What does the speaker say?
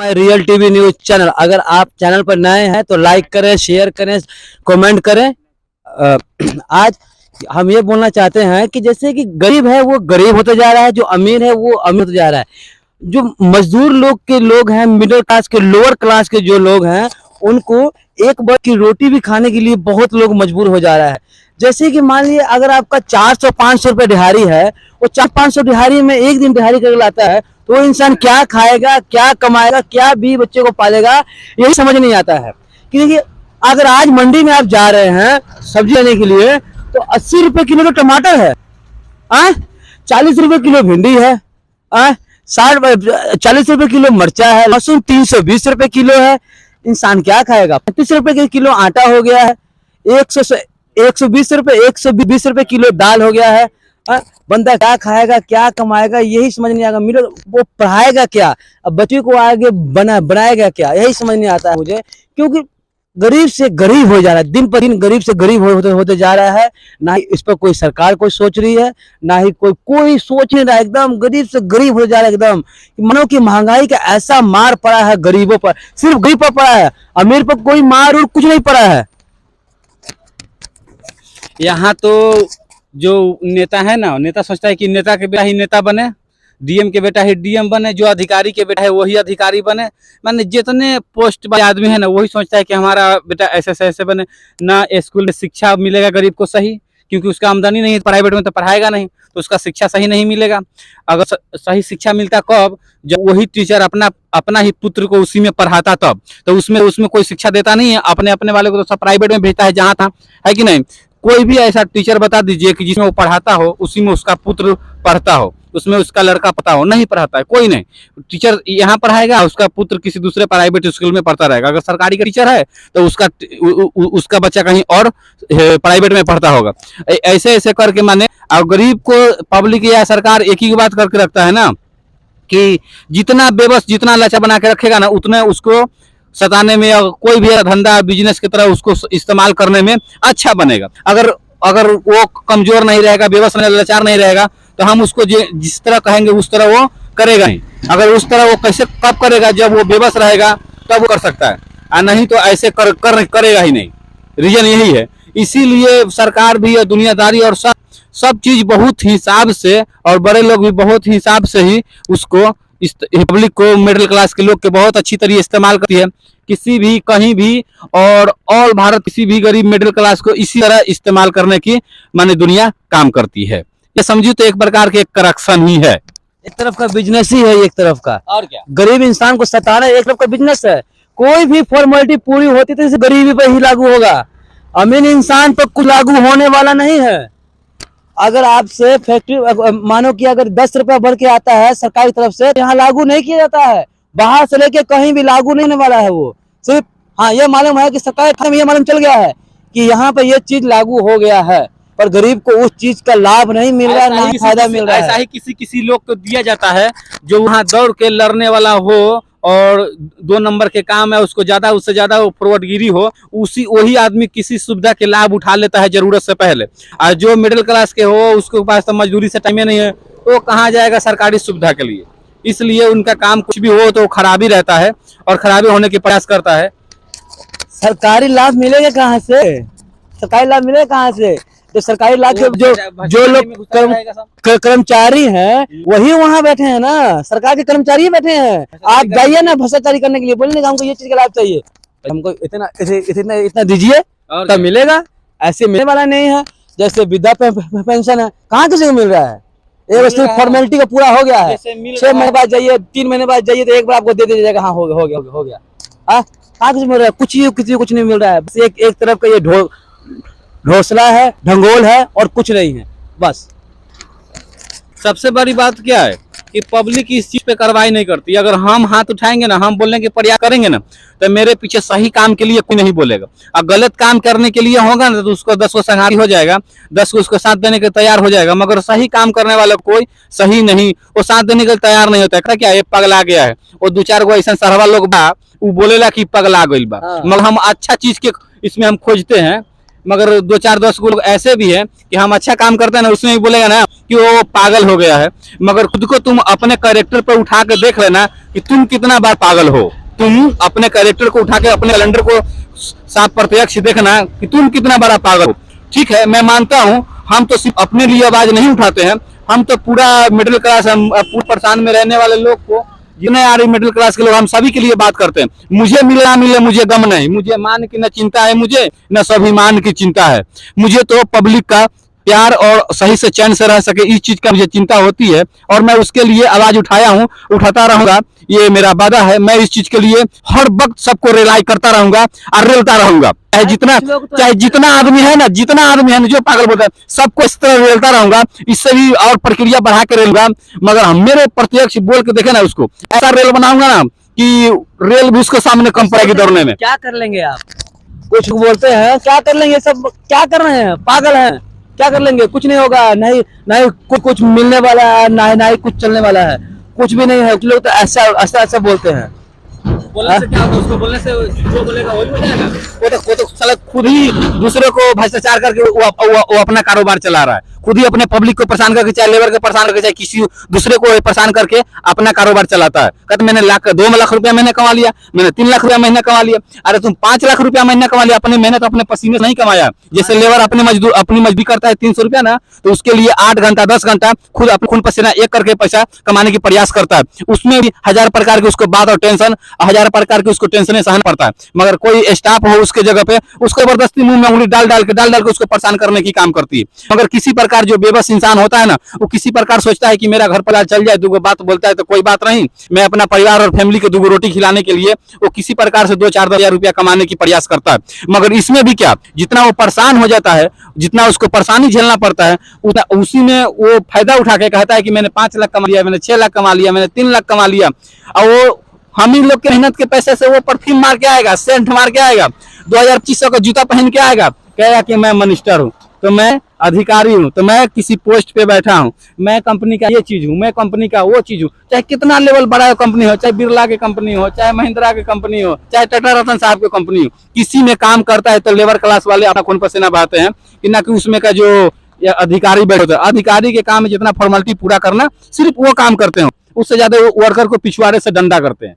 My real TV news channel. अगर आप channel पर नए हैं तो लाइक करें, शेयर करें, कमेंट करें। आज हम ये बोलना चाहते हैं कि जैसे कि गरीब है वो गरीब होते जा रहा है, जो अमीर है वो अमीर होते जा रहा है। जो मजदूर लोग हैं, मिडिल क्लास के, लोअर क्लास के जो लोग हैं, उनको एक वक्त की रोटी भी खाने के लिए बहुत लोग मजबूर हो जा रहा है। जैसे कि मान लीजिए अगर आपका 400-500 रुपए दिहाड़ी है, वो 400-500 दिहाड़ी में एक दिन दिहाड़ी कर लाता है, तो वो इंसान क्या खाएगा, क्या कमाएगा, क्या भी बच्चे को पालेगा, यही समझ नहीं आता है। क्योंकि अगर आज मंडी में आप जा रहे हैं सब्जी लेने के लिए, तो 80 रुपए किलो तो टमाटर है, 40 रुपए किलो भिंडी है, 40 रुपए किलो मिर्चा है, लहसुन 320 रुपए किलो है। इंसान क्या खाएगा? 35 रुपए के किलो आटा हो गया है, 120 रुपए 120 रुपए किलो दाल हो गया है। बंदा क्या खाएगा, क्या कमाएगा, यही समझ नहीं आएगा। मिडिल वो पढ़ाएगा क्या, अब बच्चे को आगे बनाएगा क्या, यही समझ नहीं आता है मुझे। क्योंकि गरीब से गरीब हो जा रहा है, दिन पर दिन गरीब से गरीब होते जा रहा है। ना ही इस पर कोई सरकार कोई सोच रही है, ना ही कोई सोच नहीं रहा। एकदम गरीब से गरीब हो जा रहा है। एकदम मानो कि महंगाई का ऐसा मार पड़ा है गरीबों पर, सिर्फ गरीब पर पड़ा है, अमीर पर कोई मार और कुछ नहीं पड़ा है। यहाँ तो जो नेता है ना, नेता सोचता है कि नेता के बेटा ही नेता बने, डीएम के बेटा ही डीएम बने, जो अधिकारी के बेटा है वही अधिकारी बने। माने जितने पोस्ट वाले आदमी है ना, वही सोचता है कि हमारा बेटा ऐसे से ऐसे बने। ना स्कूल में शिक्षा मिलेगा गरीब को सही, क्योंकि उसका आमदनी नहीं है, प्राइवेट में तो पढ़ाएगा नहीं, तो उसका शिक्षा सही नहीं मिलेगा। अगर सही शिक्षा मिलता कब? जब वही टीचर अपना ही पुत्र को उसी में पढ़ाता तब। तो उसमें कोई शिक्षा देता नहीं है, अपने अपने वाले को तो सब प्राइवेट में भेजता है जहाँ था, है कि नहीं। कोई भी ऐसा टीचर बता दीजिए कि जिसमें वो पढ़ाता हो उसी में उसका पुत्र पढ़ता हो, उसमें उसका लड़का पता हो, नहीं पढ़ाता है कोई नहीं। टीचर यहाँ पढ़ाएगा, उसका पुत्र किसी दूसरे प्राइवेट स्कूल में पढ़ता रहेगा। अगर सरकारी का टीचर है तो उसका बच्चा कहीं और प्राइवेट में पढ़ता होगा। ऐसे ऐसे करके माने और गरीब को पब्लिक या सरकार एक ही बात करके रखता है ना, कि जितना बेबस जितना लाचा बना के रखेगा ना, उतने उसको सताने में, कोई भी धंधा बिजनेस की तरह उसको इस्तेमाल करने में अच्छा बनेगा। अगर वो कमजोर नहीं रहेगा, बेबस नहीं, लाचार नहीं रहेगा, तो हम उसको जिस तरह कहेंगे उस तरह वो करेगा नहीं। अगर उस तरह वो कैसे कब करेगा? जब वो बेबस रहेगा तब वो कर सकता है, और नहीं तो ऐसे करेगा ही नहीं। रीजन यही है। इसीलिए सरकार भी और दुनियादारी और सब चीज बहुत हिसाब से, और बड़े लोग भी बहुत हिसाब से ही उसको, इस पब्लिक को, मिडिल क्लास के लोग के बहुत अच्छी तरह इस्तेमाल करती है। किसी भी कहीं भी और ऑल भारत किसी भी गरीब मिडिल क्लास को इसी तरह इस्तेमाल करने की माने दुनिया काम करती है। ये समझिए तो एक प्रकार के करप्शन ही है। एक तरफ का बिजनेस ही है, एक तरफ का, और क्या, गरीब इंसान को सताना एक तरफ का बिजनेस है। कोई भी फॉर्मेलिटी पूरी होती तो इसे गरीबी पर ही लागू होगा, अमीर इंसान पर कुछ लागू होने वाला नहीं है। अगर आपसे फैक्ट्री मानो कि अगर 10 रुपया भर के आता है सरकारी तरफ से, यहाँ लागू नहीं किया जाता है, बाहर से लेके कहीं भी लागू नहीं होने वाला है। वो सिर्फ हाँ ये मालूम है कि सरकार में ये मालूम चल गया है कि यहाँ पे ये चीज लागू हो गया है, पर गरीब को उस चीज का लाभ नहीं मिल रहा है, ना फायदा मिल रहा है। ऐसा ही किसी लोग को दिया जाता है जो वहाँ दौड़ के लड़ने वाला हो और 2 नंबर के काम है, उसको ज्यादा उससे ज्यादा वो फॉरवर्डगिरी हो, वही आदमी किसी सुविधा के लाभ उठा लेता है जरूरत से पहले। और जो मिडिल क्लास के हो उसके पास तो मजदूरी से टाइम नहीं है, तो कहाँ जाएगा सरकारी सुविधा के लिए। इसलिए उनका काम कुछ भी हो तो खराबी रहता है और खराबी होने के प्रयास करता है। सरकारी लाभ मिलेगा कहाँ से? सरकारी लाभ मिलेगा कहाँ से? तो सरकारी लाभ जो लोग कर्मचारी हैं वही वहाँ बैठे हैं ना, सरकार के कर्मचारी ही बैठे हैं। आप जाइए ना भ्रष्टाचारी करने के लिए, बोलने का हमको ये चीज का लाभ चाहिए, हमको इतना दीजिए तब मिलेगा। ऐसे मिलने वाला नहीं है। जैसे वृद्धा पेंशन है, कहाँ किसी को मिल रहा है? एक सिर्फ फॉर्मेलिटी का पूरा हो गया है। 6 महीने बाद जाइए, 3 महीने बाद जाइए तो एक बार आपको दे दिया जाएगा, हाँ हो गया। कहाँ किसी मिल रहा है? किसी को कुछ नहीं मिल रहा है। बस एक तरफ का ये ढोसला है, ढंगोल है और कुछ नहीं है बस। सबसे बड़ी बात क्या है कि पब्लिक इस चीज पे कार्रवाई नहीं करती। अगर हम हाथ उठाएंगे ना, हम बोलने के प्रयास करेंगे ना, तो मेरे पीछे सही काम के लिए कोई नहीं बोलेगा। और गलत काम करने के लिए होगा ना, तो उसको 10 को संघारी हो जाएगा, 10 को उसको साथ देने के तैयार हो जाएगा। मगर सही काम करने वाला कोई सही नहीं, वो साथ देने के तैयार नहीं होता है। क्या ये पगला गया है, वो 2-4 गो ऐसा सरवा लोग बा, वो बोलेला कि पगला गइल बा। मगर हम अच्छा चीज के इसमें हम खोजते हैं, मगर 2-4-10 लोग ऐसे भी हैं कि हम अच्छा काम करते हैं ना, उसमें भी बोलेगा ना कि वो पागल हो गया है। मगर खुद को तुम अपने कैरेक्टर पर उठा के देख लेना कि तुम कितना बार पागल हो। तुम अपने कैरेक्टर को उठा के अपने कैलेंडर को साफ प्रत्यक्ष देखना कि तुम कितना बड़ा पागल हो। ठीक है, मैं मानता हूँ हम तो सिर्फ अपने लिए आवाज नहीं उठाते हैं, हम तो पूरा मिडिल क्लास, हम पूरे परेशान में रहने वाले लोग को, जितने आ रही मिडिल क्लास के लोग, हम सभी के लिए बात करते हैं। मुझे मिले ना मिले मुझे गम नहीं, मुझे मान की न चिंता है, मुझे न स्वाभिमान की चिंता है। मुझे तो पब्लिक का प्यार और सही से चैन से रह सके, इस चीज का मुझे चिंता होती है और मैं उसके लिए आवाज उठाया हूँ, उठाता रहूंगा, ये मेरा वादा है। मैं इस चीज के लिए हर वक्त सबको रिलाई करता रहूंगा और रेलता रहूंगा। चाहे जितना आदमी है ना, जितना आदमी है ना जो पागल बोलता है, सबको इस तरह रेलता रहूंगा, इससे भी और प्रक्रिया बढ़ा के रेलूंगा। मगर हम मेरे प्रत्यक्ष बोल के देखे ना, उसको ऐसा रेल बनाऊंगा ना कि रेल भी उसके सामने कम पड़ेगी दौड़ने में। क्या कर लेंगे आप? कुछ बोलते हैं क्या कर लेंगे, सब क्या कर रहे हैं, पागल हैं, क्या कर लेंगे? कुछ नहीं होगा, नहीं नहीं कुछ मिलने वाला है, ना ही कुछ चलने वाला है, कुछ भी नहीं है। कुछ लोग तो ऐसा ऐसा ऐसा बोलते हैं। बोलने से क्या होगा? उसको बोलने से जो बोलेगा वही हो जाएगा। वो तो साला खुद ही दूसरे को भ्रष्टाचार करके वो अपना कारोबार चला रहा है, खुद ही अपने पब्लिक को परेशान करके, चाहे लेबर को परेशान करके, चाहे किसी दूसरे को परेशान करके अपना कारोबार चलाता है। कहते मैंने 2 लाख रुपया महीने कमा लिया, मैंने 3 लाख रुपया महीने कमा लिया। अरे तुम 5 लाख रुपया महीने कमा लिया, अपने मेहनत अपने पसीने से नहीं कमाया। जैसे लेबर अपनी मजदूरी करता है 300 रुपया ना, तो उसके लिए 8 घंटा 10 घंटा खुद अपने खून पसीना एक करके पैसा कमाने की प्रयास करता है। उसमें भी 1000 प्रकार के उसको बात और टेंशन, 1000 प्रकार की उसको टेंशन सहन पड़ता है। मगर कोई स्टाफ हो उसके जगह पे, उसको जबरदस्ती मुंह में उंगली डाल डाल के उसको परेशान करने की काम करती है। मगर किसी प्रकार जो बेबस इंसान होता है ना, वो किसी प्रकार सोचता है कि मेरा घर परिवार चल जाए, 2 बात बोलता है तो कोई बात नहीं, मैं अपना परिवार और फैमिली को 2 रोटी खिलाने के लिए वो किसी प्रकार से 2-4 हजार रुपया कमाने की प्रयास करता है। मगर इसमें भी क्या, जितना वो परेशान हो जाता है, जितना उसको परेशानी झेलना पड़ता है, उतना उसी में वो फायदा उठा के कहता है कि मैंने 5 लाख कमा लिया, मैंने 6 लाख कमा लिया, मैंने 3 लाख कमा लिया। और वो हम ही लोग के मेहनत के पैसे से वो परफ्यूम मार के आएगा, सेंट मार के आएगा, 2000-2500 का जूता पहन के आएगा, कहेगा कि मैं मिनिस्टर हूँ, तो मैं अधिकारी हूँ, तो मैं किसी पोस्ट पे बैठा हूँ, मैं कंपनी का ये चीज हूँ, मैं कंपनी का वो चीज हूँ। चाहे कितना लेवल बड़ा कंपनी हो, चाहे बिरला की कंपनी हो, चाहे महिंद्रा की कंपनी हो, चाहे टाटा रतन साहब की कंपनी हो, किसी में काम करता है तो लेबर क्लास वाले अपना खून पसीना बहाते हैं कि ना कि उसमें का जो अधिकारी बैठे होते हैं। अधिकारी के काम में जितना फॉर्मेलिटी पूरा करना, सिर्फ वो काम करते हो, उससे ज्यादा वो वर्कर को पिछवाड़े से डंडा करते हैं।